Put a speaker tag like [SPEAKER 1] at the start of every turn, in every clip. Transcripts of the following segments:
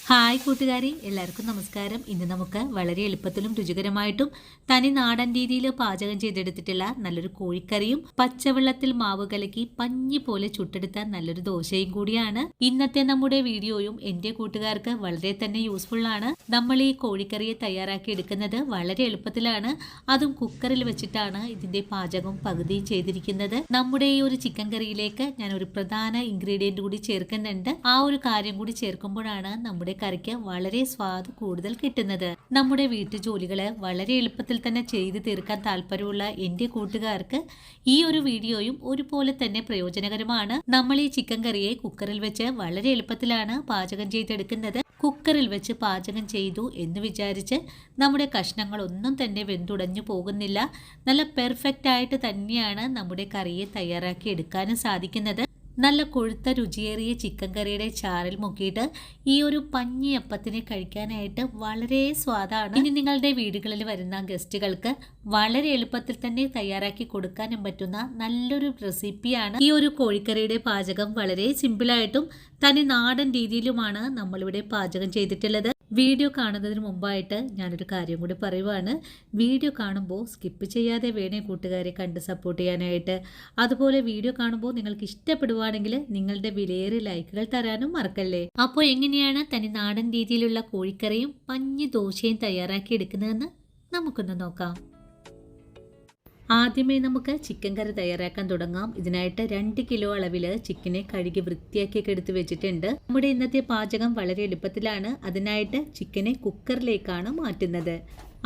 [SPEAKER 1] Hi കൂട്ടുകാരി, എല്ലാവർക്കും നമസ്കാരം. ഇന്ന് നമുക്ക് വളരെ എളുപ്പത്തിലും രുചികരമായിട്ടും തനി നാടൻ രീതിയിൽ പാചകം ചെയ്തെടുത്തിട്ടുള്ള നല്ലൊരു കോഴിക്കറിയും പച്ചവെള്ളത്തിൽ മാവ് കലക്കി പഞ്ഞി പോലെ ചുട്ടെടുത്ത നല്ലൊരു ദോശയും കൂടിയാണ് ഇന്നത്തെ നമ്മുടെ വീഡിയോയും. എൻ്റെ കൂട്ടുകാർക്ക് വളരെ തന്നെ യൂസ്ഫുൾ ആണ്. നമ്മൾ ഈ കോഴിക്കറിയെ തയ്യാറാക്കി എടുക്കുന്നത് വളരെ എളുപ്പത്തിലാണ്. അതും കുക്കറിൽ വെച്ചിട്ടാണ് ഇതിന്റെ പാചകം പകുതി ചെയ്തിരിക്കുന്നത്. നമ്മുടെ ഈ ഒരു ചിക്കൻ കറിയിലേക്ക് ഞാൻ ഒരു പ്രധാന ഇൻഗ്രീഡിയന്റ് കൂടി ചേർക്കുന്നുണ്ട്. ആ ഒരു കാര്യം കൂടി ചേർക്കുമ്പോഴാണ് നമ്മുടെ കറിക്ക് വളരെ സ്വാദ് കൂടുതൽ കിട്ടുന്നത്. നമ്മുടെ വീട്ടുജോലികളെ വളരെ എളുപ്പത്തിൽ തന്നെ ചെയ്തു തീർക്കാൻ താല്പര്യമുള്ള എൻ്റെ കൂട്ടുകാർക്ക് ഈ ഒരു വീഡിയോയും ഒരുപോലെ തന്നെ പ്രയോജനകരമാണ്. നമ്മൾ ഈ ചിക്കൻ കറിയെ കുക്കറിൽ വെച്ച് വളരെ എളുപ്പത്തിലാണ് പാചകം ചെയ്തെടുക്കുന്നത്. കുക്കറിൽ വെച്ച് പാചകം ചെയ്തു എന്ന് വിചാരിച്ച് നമ്മുടെ കഷ്ണങ്ങളൊന്നും തന്നെ വെന്തുടഞ്ഞു പോകുന്നില്ല. നല്ല പെർഫെക്റ്റ് ആയിട്ട് തന്നെയാണ് നമ്മുടെ കറിയെ തയ്യാറാക്കി എടുക്കാനും സാധിക്കുന്നത്. നല്ല കൊഴുത്ത രുചിയേറിയ ചിക്കൻ കറിയുടെ ചാറിൽ മുക്കിയിട്ട് ഈ ഒരു പഞ്ഞിയപ്പത്തിന് കഴിക്കാനായിട്ട് വളരെ സ്വാദാണ്. ഇനി നിങ്ങളുടെ വീടുകളിൽ വരുന്ന ഗസ്റ്റുകൾക്ക് വളരെ എളുപ്പത്തിൽ തന്നെ തയ്യാറാക്കി കൊടുക്കാനും പറ്റുന്ന നല്ലൊരു റെസിപ്പിയാണ്. ഈ ഒരു കോഴിക്കറിയുടെ പാചകം വളരെ സിമ്പിളായിട്ടും തനി നാടൻ രീതിയിലുമാണ് നമ്മളിവിടെ പാചകം ചെയ്തിട്ടുള്ളത്. വീഡിയോ കാണുന്നതിന് മുമ്പായിട്ട് ഞാനൊരു കാര്യം കൂടി പറയുവാണ്. വീഡിയോ കാണുമ്പോൾ സ്കിപ്പ് ചെയ്യാതെ വേണേ കൂട്ടുകാരെ കണ്ട് സപ്പോർട്ട് ചെയ്യാനായിട്ട്. അതുപോലെ വീഡിയോ കാണുമ്പോൾ നിങ്ങൾക്ക് ഇഷ്ടപ്പെടുവാണെങ്കിൽ നിങ്ങളുടെ വിലയേറിയ ലൈക്കുകൾ തരാനും മറക്കല്ലേ. അപ്പോൾ എങ്ങനെയാണ് തനി നാടൻ രീതിയിലുള്ള കോഴിക്കറിയും പഞ്ഞി ദോശയും തയ്യാറാക്കി എടുക്കുന്നതെന്ന് നമുക്കൊന്ന് നോക്കാം. ആദ്യമേ നമുക്ക് ചിക്കൻ കറി തയ്യാറാക്കാൻ തുടങ്ങാം. ഇതിനായിട്ട് 2 കിലോ അളവിൽ ചിക്കനെ കഴുകി വൃത്തിയാക്കിയൊക്കെ എടുത്ത് വെച്ചിട്ടുണ്ട്. നമ്മുടെ ഇന്നത്തെ പാചകം വളരെ എളുപ്പത്തിലാണ്. അതിനായിട്ട് ചിക്കനെ കുക്കറിലേക്കാണ് മാറ്റുന്നത്.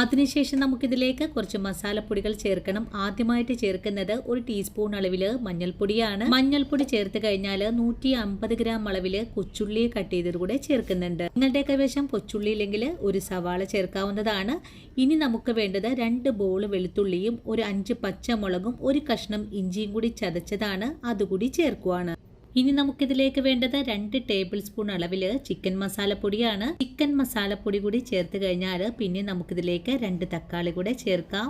[SPEAKER 1] അതിനുശേഷം നമുക്കിതിലേക്ക് കുറച്ച് മസാലപ്പൊടികൾ ചേർക്കണം. ആദ്യമായിട്ട് ചേർക്കുന്നത് 1 ടീസ്പൂൺ അളവിൽ മഞ്ഞൾപ്പൊടിയാണ്. മഞ്ഞൾപ്പൊടി ചേർത്ത് കഴിഞ്ഞാൽ 150 ഗ്രാം അളവിൽ കൊച്ചുള്ളി കട്ട് ചെയ്തത് കൂടെ ചേർക്കുന്നുണ്ട്. നിങ്ങളുടെ കൈവശം കൊച്ചുള്ളി ഇല്ലെങ്കിൽ ഒരു സവാള ചേർക്കാവുന്നതാണ്. ഇനി നമുക്ക് വേണ്ടത് 2 ബോൾ വെളുത്തുള്ളിയും 5 പച്ചമുളകും 1 കഷ്ണം ഇഞ്ചിയും കൂടി ചതച്ചതാണ്. അതുകൂടി ചേർക്കുവാണ്. ഇനി നമുക്കിതിലേക്ക് വേണ്ടത് 2 ടേബിൾ സ്പൂൺ അളവിൽ ചിക്കൻ മസാലപ്പൊടിയാണ്. ചിക്കൻ മസാലപ്പൊടി കൂടി ചേർത്ത് കഴിഞ്ഞാൽ പിന്നെ നമുക്കിതിലേക്ക് 2 തക്കാളി കൂടെ ചേർക്കാം.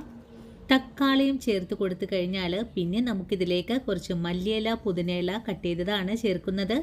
[SPEAKER 1] തക്കാളിയും ചേർത്ത് കൊടുത്തു കഴിഞ്ഞാൽ പിന്നെ നമുക്കിതിലേക്ക് കുറച്ച് മല്ലിയില പുതിനയില കട്ട് ചെയ്തതാണ് ചേർക്കുന്നത്.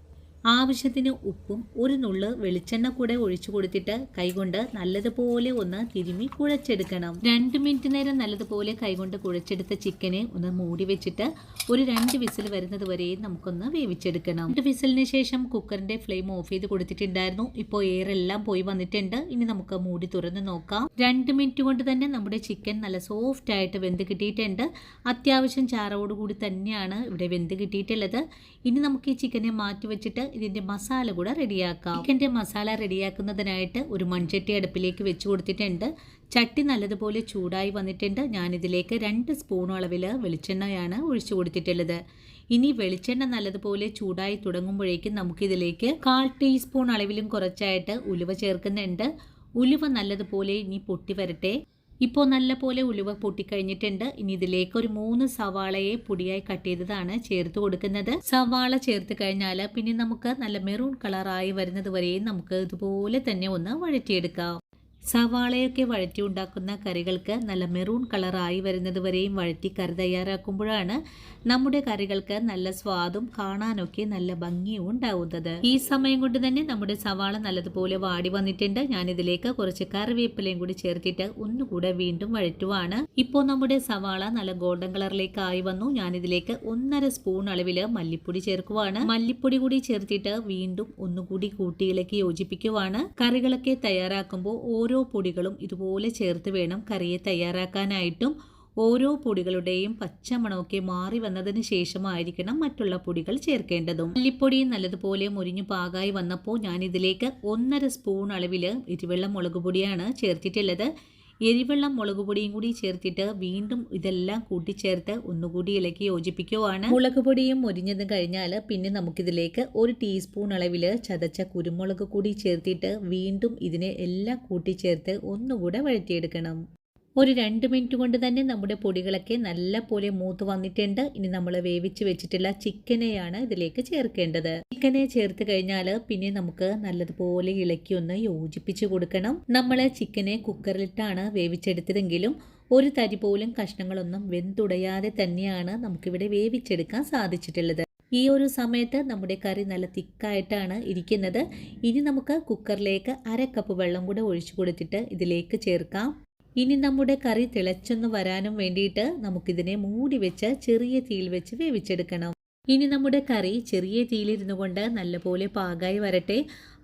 [SPEAKER 1] ആവശ്യത്തിന് ഉപ്പും 1 നുള്ള് വെളിച്ചെണ്ണ കൂടെ ഒഴിച്ചു കൊടുത്തിട്ട് കൈകൊണ്ട് നല്ലതുപോലെ ഒന്ന് തിരുമ്മി കുഴച്ചെടുക്കണം. 2 മിനിറ്റ് നേരം നല്ലതുപോലെ കൈകൊണ്ട് കുഴച്ചെടുത്ത ചിക്കനെ ഒന്ന് മൂടി വെച്ചിട്ട് ഒരു 2 വിസിൽ വരുന്നത് വരെ നമുക്കൊന്ന് വേവിച്ചെടുക്കണം. 2 വിസിലിന് ശേഷം കുക്കറിന്റെ ഫ്ലെയിം ഓഫ് ചെയ്ത് കൊടുത്തിട്ടുണ്ടായിരുന്നു. ഇപ്പോൾ എയർ എല്ലാം പോയി വന്നിട്ടുണ്ട്. ഇനി നമുക്ക് മൂടി തുറന്ന് നോക്കാം. 2 മിനിറ്റ് കൊണ്ട് തന്നെ നമ്മുടെ ചിക്കൻ നല്ല സോഫ്റ്റ് ആയിട്ട് വെന്ത് കിട്ടിയിട്ടുണ്ട്. അത്യാവശ്യം ചാറോടുകൂടി തന്നെയാണ് ഇവിടെ വെന്ത് കിട്ടിയിട്ടുള്ളത്. ഇനി നമുക്ക് ഈ ചിക്കനെ മാറ്റി വെച്ചിട്ട് ഇതിന്റെ മസാല കൂടെ റെഡിയാക്കാം. ചിക്കൻ്റെ മസാല റെഡിയാക്കുന്നതിനായിട്ട് ഒരു മൺചട്ടി അടുപ്പിലേക്ക് വെച്ച് കൊടുത്തിട്ടുണ്ട്. ചട്ടി നല്ലതുപോലെ ചൂടായി വന്നിട്ടുണ്ട്. ഞാനിതിലേക്ക് 2 സ്പൂൺ അളവിൽ വെളിച്ചെണ്ണയാണ് ഒഴിച്ചു കൊടുത്തിട്ടുള്ളത്. ഇനി വെളിച്ചെണ്ണ നല്ലതുപോലെ ചൂടായി തുടങ്ങുമ്പോഴേക്കും നമുക്കിതിലേക്ക് 1/4 ടീസ്പൂൺ അളവിലും കുറച്ചായിട്ട് ഉലുവ ചേർക്കുന്നുണ്ട്. ഉലുവ നല്ലതുപോലെ ഇനി പൊട്ടി വരട്ടെ. ഇപ്പോൾ നല്ല പോലെ ഉലുവ പൊട്ടിക്കഴിഞ്ഞിട്ടുണ്ട്. ഇനി ഇതിലേക്ക് ഒരു 3 സവാളയെ പൊടിയായി കട്ട് ചെയ്തതാണ് ചേർത്ത് കൊടുക്കുന്നത്. സവാള ചേർത്ത് കഴിഞ്ഞാൽ പിന്നെ നമുക്ക് നല്ല മെറൂൺ കളറായി വരുന്നത് വരെയും നമുക്ക് ഇതുപോലെ തന്നെ ഒന്ന് വഴറ്റിയെടുക്കാം. സവാളയൊക്കെ വഴറ്റി ഉണ്ടാക്കുന്ന കറികൾക്ക് നല്ല മെറൂൺ കളറായി വരുന്നത് വരെയും വഴറ്റി കറി തയ്യാറാക്കുമ്പോഴാണ് നമ്മുടെ കറികൾക്ക് നല്ല സ്വാദും കാണാനൊക്കെ നല്ല ഭംഗിയും ഉണ്ടാവുന്നത്. ഈ സമയം കൊണ്ട് തന്നെ നമ്മുടെ സവാള നല്ലതുപോലെ വാടി വന്നിട്ടുണ്ട്. ഞാനിതിലേക്ക് കുറച്ച് കറിവേപ്പിലയും കൂടി ചേർത്തിട്ട് ഒന്നുകൂടെ വീണ്ടും വഴറ്റുവാണ്. ഇപ്പോൾ നമ്മുടെ സവാള നല്ല ഗോൾഡൻ കളറിലേക്ക് ആയി വന്നു. ഞാനിതിലേക്ക് 1.5 സ്പൂൺ അളവിൽ മല്ലിപ്പൊടി ചേർക്കുവാണ്. മല്ലിപ്പൊടി കൂടി ചേർത്തിട്ട് വീണ്ടും ഒന്നുകൂടി കൂട്ടിയിലേക്ക് യോജിപ്പിക്കുവാണ്. കറികളൊക്കെ തയ്യാറാക്കുമ്പോൾ ഓരോ പൊടികളും ഇതുപോലെ ചേർത്ത് വേണം കറിയെ തയ്യാറാക്കാനായിട്ടും. ഓരോ പൊടികളുടെയും പച്ചമണമൊക്കെ മാറി വന്നതിന് ശേഷമായിരിക്കണം മറ്റുള്ള പൊടികൾ ചേർക്കേണ്ടതും. മല്ലിപ്പൊടി നല്ലതുപോലെ മുരിഞ്ഞു പാകായി വന്നപ്പോൾ ഞാനിതിലേക്ക് 1.5 സ്പൂൺ അളവിൽ എരിവെള്ളം മുളക് പൊടിയാണ് ചേർത്തിട്ടുള്ളത്. എരിവെള്ളം മുളക് പൊടിയും കൂടി ചേർത്തിട്ട് വീണ്ടും ഇതെല്ലാം കൂട്ടിച്ചേർത്ത് ഒന്നുകൂടി ഇളക്കി യോജിപ്പിക്കുവാണ്. മുളക് പൊടിയും മുരിഞ്ഞത് കഴിഞ്ഞാൽ പിന്നെ നമുക്കിതിലേക്ക് 1 ടീസ്പൂൺ അളവിൽ ചതച്ച കുരുമുളക് കൂടി ചേർത്തിട്ട് വീണ്ടും ഇതിനെ എല്ലാം കൂട്ടിച്ചേർത്ത് ഒന്നുകൂടെ വഴറ്റിയെടുക്കണം. ഒരു 2 മിനിറ്റ് കൊണ്ട് തന്നെ നമ്മുടെ പൊടികളൊക്കെ നല്ല പോലെ മൂത്ത് വന്നിട്ടുണ്ട്. ഇനി നമ്മൾ വേവിച്ച് വെച്ചിട്ടുള്ള ചിക്കനെയാണ് ഇതിലേക്ക് ചേർക്കേണ്ടത്. ചിക്കനെ ചേർത്ത് കഴിഞ്ഞാൽ പിന്നെ നമുക്ക് നല്ലതുപോലെ ഇളക്കി ഒന്ന് യോജിപ്പിച്ച് കൊടുക്കണം. നമ്മൾ ചിക്കനെ കുക്കറിലിട്ടാണ് വേവിച്ചെടുത്തതെങ്കിലും ഒരു തരി പോലും കഷ്ണങ്ങളൊന്നും വെന്തുടയാതെ തന്നെയാണ് നമുക്കിവിടെ വേവിച്ചെടുക്കാൻ സാധിച്ചിട്ടുള്ളത്. ഈ ഒരു സമയത്ത് നമ്മുടെ കറി നല്ല തിക്കായിട്ടാണ് ഇരിക്കുന്നത്. ഇനി നമുക്ക് കുക്കറിലേക്ക് 1/2 കപ്പ് വെള്ളം കൂടെ ഒഴിച്ചു കൊടുത്തിട്ട് ഇതിലേക്ക് ചേർക്കാം. ഇനി നമ്മുടെ കറി തിളച്ചൊന്ന് വരാനും വേണ്ടിയിട്ട് നമുക്കിതിനെ മൂടി വെച്ച് ചെറിയ തീയിൽ വെച്ച് വേവിച്ചെടുക്കണം. ഇനി നമ്മുടെ കറി ചെറിയ തീയിലിരുന്നു കൊണ്ട് നല്ലപോലെ പാകമായി വരട്ടെ.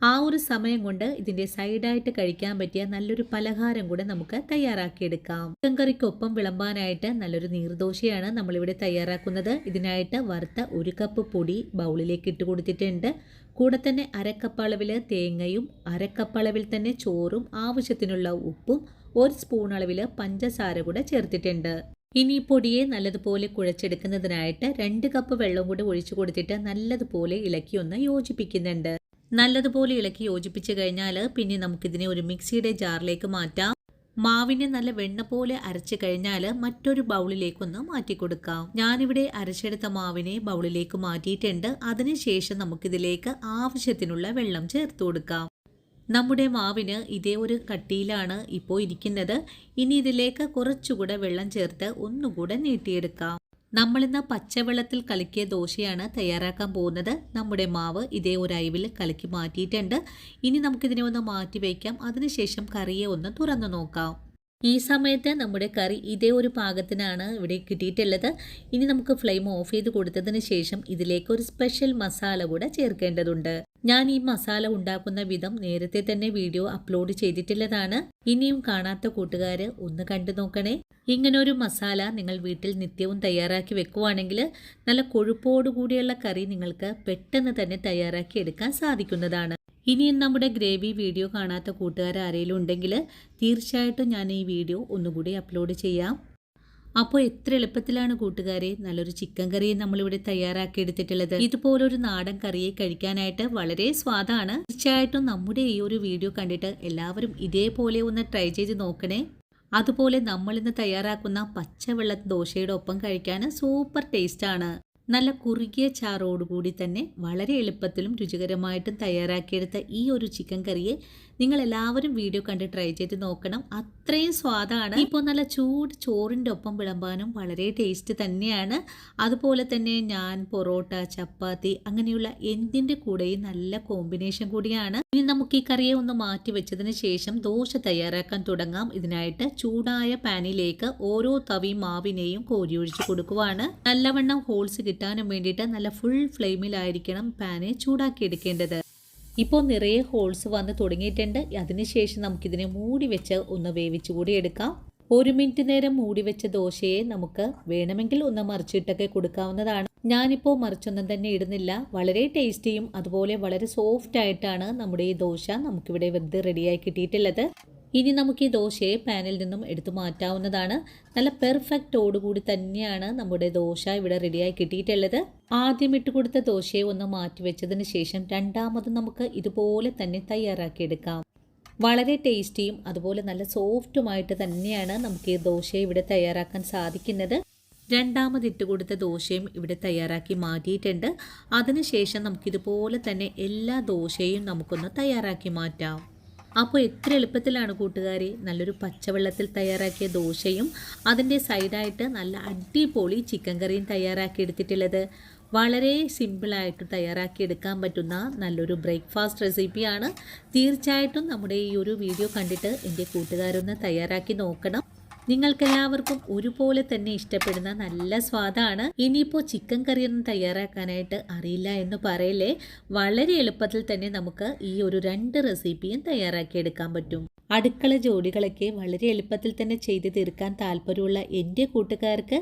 [SPEAKER 1] ആ ഒരു സമയം കൊണ്ട് ഇതിൻ്റെ സൈഡായിട്ട് കഴിക്കാൻ പറ്റിയ നല്ലൊരു പലഹാരം കൂടെ നമുക്ക് തയ്യാറാക്കിയെടുക്കാം. ചിക്കൻ കറിക്കൊപ്പം വിളമ്പാനായിട്ട് നല്ലൊരു നീർദോശയാണ് നമ്മളിവിടെ തയ്യാറാക്കുന്നത്. ഇതിനായിട്ട് വറുത്ത 1 കപ്പ് പൊടി ബൗളിലേക്ക് ഇട്ട് കൊടുത്തിട്ടുണ്ട്. കൂടെ തന്നെ 1/2 കപ്പ് അളവിൽ തേങ്ങയും 1/2 കപ്പ് അളവിൽ തന്നെ ചോറും ആവശ്യത്തിനുള്ള ഉപ്പും 1 സ്പൂൺ അളവിൽ പഞ്ചസാര കൂടെ ചേർത്തിട്ടുണ്ട്. ഇനി പൊടിയെ നല്ലതുപോലെ കുഴച്ചെടുക്കുന്നതിനായിട്ട് 2 കപ്പ് വെള്ളം കൂടി ഒഴിച്ചു കൊടുത്തിട്ട് നല്ലതുപോലെ ഇളക്കി ഒന്ന് യോജിപ്പിക്കുന്നുണ്ട്. നല്ലതുപോലെ ഇളക്കി യോജിപ്പിച്ച് കഴിഞ്ഞാൽ പിന്നെ നമുക്കിതിനെ ഒരു മിക്സിയുടെ ജാറിലേക്ക് മാറ്റാം. മാവിനെ നല്ല വെണ്ണ പോലെ അരച്ചു കഴിഞ്ഞാൽ മറ്റൊരു ബൗളിലേക്കൊന്ന് മാറ്റി കൊടുക്കാം. ഞാനിവിടെ അരച്ചെടുത്ത മാവിനെ ബൗളിലേക്ക് മാറ്റിയിട്ടുണ്ട്. അതിനുശേഷം നമുക്കിതിലേക്ക് ആവശ്യത്തിനുള്ള വെള്ളം ചേർത്ത് കൊടുക്കാം. നമ്മുടെ മാവിന് ഇതേ ഒരു കട്ടിയിലാണ് ഇപ്പോൾ ഇരിക്കുന്നത്. ഇനി ഇതിലേക്ക് കുറച്ചുകൂടെ വെള്ളം ചേർത്ത് ഒന്നുകൂടെ നീട്ടിയെടുക്കാം. നമ്മളിന്ന് പച്ചവെള്ളത്തിൽ കലക്കിയ ദോശയാണ് തയ്യാറാക്കാൻ പോകുന്നത്. നമ്മുടെ മാവ് ഇതേ ഒരു അയവിൽ കലക്കി മാറ്റിയിട്ടുണ്ട്. ഇനി നമുക്കിതിനെ ഒന്ന് മാറ്റി വയ്ക്കാം. അതിനുശേഷം കറിയെ ഒന്ന് തുറന്നു നോക്കാം. ഈ സമയത്ത് നമ്മുടെ കറി ഇതേ ഒരു പാകത്തിനാണ് ഇവിടെ കിട്ടിയിട്ടുള്ളത്. ഇനി നമുക്ക് ഫ്ലെയിം ഓഫ് ചെയ്ത് കൊടുത്തതിന് ശേഷം ഇതിലേക്ക് ഒരു സ്പെഷ്യൽ മസാല കൂടെ ചേർക്കേണ്ടതുണ്ട്. ഞാൻ ഈ മസാല ഉണ്ടാക്കുന്ന വിധം നേരത്തെ തന്നെ വീഡിയോ അപ്ലോഡ് ചെയ്തിട്ടുള്ളതാണ്. ഇനിയും കാണാത്ത കൂട്ടുകാർ ഒന്ന് കണ്ടു നോക്കണേ. ഇങ്ങനൊരു മസാല നിങ്ങൾ വീട്ടിൽ നിത്യവും തയ്യാറാക്കി വെക്കുവാണെങ്കിൽ നല്ല കൊഴുപ്പോടുകൂടിയുള്ള കറി നിങ്ങൾക്ക് പെട്ടെന്ന് തന്നെ തയ്യാറാക്കി എടുക്കാൻ സാധിക്കുന്നതാണ്. ഇനിയും നമ്മുടെ ഗ്രേവി വീഡിയോ കാണാത്ത കൂട്ടുകാർ ആരെങ്കിലും ഉണ്ടെങ്കിൽ തീർച്ചയായിട്ടും ഞാൻ ഈ വീഡിയോ ഒന്നുകൂടി അപ്ലോഡ് ചെയ്യാം. അപ്പോൾ എത്ര എളുപ്പത്തിലാണ് കൂട്ടുകാരെ നല്ലൊരു ചിക്കൻ കറിയെ നമ്മളിവിടെ തയ്യാറാക്കി എടുത്തിട്ടുള്ളത്. ഇതുപോലൊരു നാടൻ കറിയെ കഴിക്കാനായിട്ട് വളരെ സ്വാദാണ്. തീർച്ചയായിട്ടും നമ്മുടെ ഈ ഒരു വീഡിയോ കണ്ടിട്ട് എല്ലാവരും ഇതേപോലെ ഒന്ന് ട്രൈ ചെയ്ത് നോക്കണേ. അതുപോലെ നമ്മളിന്ന് തയ്യാറാക്കുന്ന പച്ചവെള്ള ദോശയുടെ ഒപ്പം കഴിക്കാൻ സൂപ്പർ ടേസ്റ്റാണ്. നല്ല കുറുകിയ ചാറോടുകൂടി തന്നെ വളരെ എളുപ്പത്തിലും രുചികരമായിട്ടും തയ്യാറാക്കിയെടുത്ത ഈ ഒരു ചിക്കൻ കറിയെ നിങ്ങൾ എല്ലാവരും വീഡിയോ കണ്ട് ട്രൈ ചെയ്ത് നോക്കണം. അത്രയും സ്വാദാണ്. ഇപ്പോൾ നല്ല ചൂട് ചോറിൻ്റെ ഒപ്പം വിളമ്പാനും വളരെ ടേസ്റ്റ് തന്നെയാണ്. അതുപോലെ തന്നെ ഞാൻ പൊറോട്ട, ചപ്പാത്തി അങ്ങനെയുള്ള എന്തിൻ്റെ കൂടെയും നല്ല കോമ്പിനേഷൻ കൂടിയാണ്. ഇനി നമുക്ക് ഈ കറിയെ ഒന്ന് മാറ്റി വെച്ചതിന് ശേഷം ദോശ തയ്യാറാക്കാൻ തുടങ്ങാം. ഇതിനായിട്ട് ചൂടായ പാനിലേക്ക് ഓരോ തവി മാവിനെയും കോരിയൊഴിച്ച് കൊടുക്കുവാണ്. നല്ലവണ്ണം ഹോൾസ് കിട്ടാനും വേണ്ടിയിട്ട് നല്ല ഫുൾ ഫ്ലെയിമിലായിരിക്കണം പാനെ ചൂടാക്കി എടുക്കേണ്ടത്. ഇപ്പോൾ നിറയെ ഹോൾസ് വന്ന് തുടങ്ങിയിട്ടുണ്ട്. അതിനുശേഷം നമുക്കിതിനെ മൂടി വെച്ച് ഒന്ന് വേവിച്ചു കൂടി എടുക്കാം. 1 മിനിറ്റ് നേരം മൂടി വെച്ച ദോശയെ നമുക്ക് വേണമെങ്കിൽ ഒന്ന് മറിച്ചിട്ടൊക്കെ കൊടുക്കാവുന്നതാണ്. ഞാനിപ്പോൾ മറിച്ചൊന്നും തന്നെ ഇടുന്നില്ല. വളരെ ടേസ്റ്റിയും അതുപോലെ വളരെ സോഫ്റ്റ് ആയിട്ടാണ് നമ്മുടെ ഈ ദോശ നമുക്കിവിടെ വെറുതെ റെഡിയായി കിട്ടിയിട്ടുള്ളത്. ഇനി നമുക്ക് ഈ ദോശയെ പാനിൽ നിന്നും എടുത്തു മാറ്റാവുന്നതാണ്. നല്ല പെർഫെക്റ്റോടുകൂടി തന്നെയാണ് നമ്മുടെ ദോശ ഇവിടെ റെഡിയായി കിട്ടിയിട്ടുള്ളത്. ആദ്യം ഇട്ട് കൊടുത്ത ദോശയെ ഒന്ന് മാറ്റി വെച്ചതിന് ശേഷം രണ്ടാമത് നമുക്ക് ഇതുപോലെ തന്നെ തയ്യാറാക്കിയെടുക്കാം. വളരെ ടേസ്റ്റിയും അതുപോലെ നല്ല സോഫ്റ്റുമായിട്ട് തന്നെയാണ് നമുക്ക് ഈ ദോശയെ ഇവിടെ തയ്യാറാക്കാൻ സാധിക്കുന്നത്. രണ്ടാമത് ഇട്ട് കൊടുത്ത ദോശയും ഇവിടെ തയ്യാറാക്കി മാറ്റിയിട്ടുണ്ട്. അതിനുശേഷം നമുക്കിതുപോലെ തന്നെ എല്ലാ ദോശയും നമുക്കൊന്ന് തയ്യാറാക്കി മാറ്റാം. അപ്പോൾ എത്ര എളുപ്പത്തിലാണ് കൂട്ടുകാരെ നല്ലൊരു പച്ചവെള്ളത്തിൽ തയ്യാറാക്കിയ ദോശയും അതിൻ്റെ സൈഡായിട്ട് നല്ല അടിപൊളി ചിക്കൻ കറിയും തയ്യാറാക്കി എടുത്തിട്ടുള്ളത്. വളരെ സിമ്പിളായിട്ട് തയ്യാറാക്കിയെടുക്കാൻ പറ്റുന്ന നല്ലൊരു ബ്രേക്ക്ഫാസ്റ്റ് റെസിപ്പിയാണ്. തീർച്ചയായിട്ടും നമ്മുടെ ഈ ഒരു വീഡിയോ കണ്ടിട്ട് എൻ്റെ കൂട്ടുകാരൊന്ന് തയ്യാറാക്കി നോക്കണം. നിങ്ങൾക്കെല്ലാവർക്കും ഒരുപോലെ തന്നെ ഇഷ്ടപ്പെടുന്ന നല്ല സ്വാദാണ്. ഇനിയിപ്പോൾ ചിക്കൻ കറിയൊന്നും തയ്യാറാക്കാനായിട്ട് അറിയില്ല എന്ന് പറയല്ലേ, വളരെ എളുപ്പത്തിൽ തന്നെ നമുക്ക് ഈ ഒരു 2 റെസിപ്പിയും തയ്യാറാക്കിയെടുക്കാൻ പറ്റും. അടുക്കള ജോലികളൊക്കെ വളരെ എളുപ്പത്തിൽ തന്നെ ചെയ്തു തീർക്കാൻ താല്പര്യമുള്ള എൻ്റെ കൂട്ടുകാർക്ക്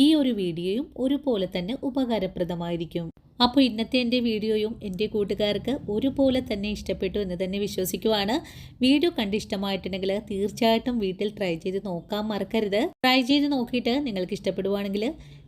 [SPEAKER 1] ഈ ഒരു വീഡിയോയും ഒരുപോലെ തന്നെ ഉപകാരപ്രദമായിരിക്കും. അപ്പോൾ ഇന്നത്തെ എൻ്റെ വീഡിയോയും എൻ്റെ കൂട്ടുകാർക്ക് ഒരുപോലെ തന്നെ ഇഷ്ടപ്പെട്ടു എന്ന് തന്നെ വിശ്വസിക്കുവാണ്. വീഡിയോ കണ്ട് ഇഷ്ടമായിട്ടുണ്ടെങ്കിൽ തീർച്ചയായിട്ടും വീട്ടിൽ ട്രൈ ചെയ്ത് നോക്കാൻ മറക്കരുത്. ട്രൈ ചെയ്ത് നോക്കിയിട്ട് നിങ്ങൾക്ക് ഇഷ്ടപ്പെടുവാണെങ്കിൽ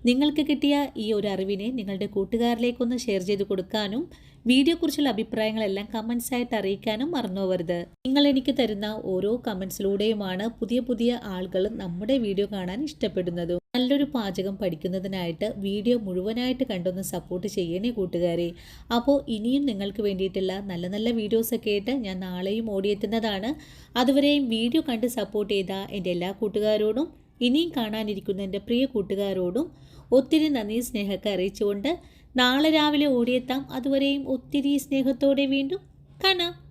[SPEAKER 1] നിങ്ങൾക്ക് കിട്ടിയ ഈ ഒരു അറിവിനെ നിങ്ങളുടെ കൂട്ടുകാരിലേക്കൊന്ന് ഷെയർ ചെയ്ത് കൊടുക്കാനും വീഡിയോയെക്കുറിച്ചുള്ള അഭിപ്രായങ്ങളെല്ലാം കമൻസ് ആയിട്ട് അറിയിക്കാനും മറന്നു പോകരുത്. നിങ്ങൾ എനിക്ക് തരുന്ന ഓരോ കമൻസിലൂടെയുമാണ് പുതിയ പുതിയ ആളുകൾ നമ്മുടെ വീഡിയോ കാണാൻ ഇഷ്ടപ്പെടുന്നതും. നല്ലൊരു പാചകം പഠിക്കുന്നതിനായിട്ട് വീഡിയോ മുഴുവനായിട്ട് കണ്ടൊന്ന് സപ്പോർട്ട് ചെയ്യണേ കൂട്ടുകാരെ. അപ്പോൾ ഇനിയും നിങ്ങൾക്ക് വേണ്ടിയിട്ടുള്ള നല്ല നല്ല വീഡിയോസൊക്കെ ആയിട്ട് ഞാൻ നാളെയും ഓടിയെത്തുന്നതാണ്. അതുവരെയും വീഡിയോ കണ്ട് സപ്പോർട്ട് ചെയ്ത എൻ്റെ എല്ലാ കൂട്ടുകാരോടും ഇനിയും കാണാനിരിക്കുന്ന എൻ്റെ പ്രിയ കൂട്ടുകാരോടും ഒത്തിരി നന്ദി സ്നേഹമൊക്കെ അറിയിച്ചുകൊണ്ട് നാളെ രാവിലെ ഓടിയെത്താം. അതുവരെയും ഒത്തിരി സ്നേഹത്തോടെ വീണ്ടും കാണാം.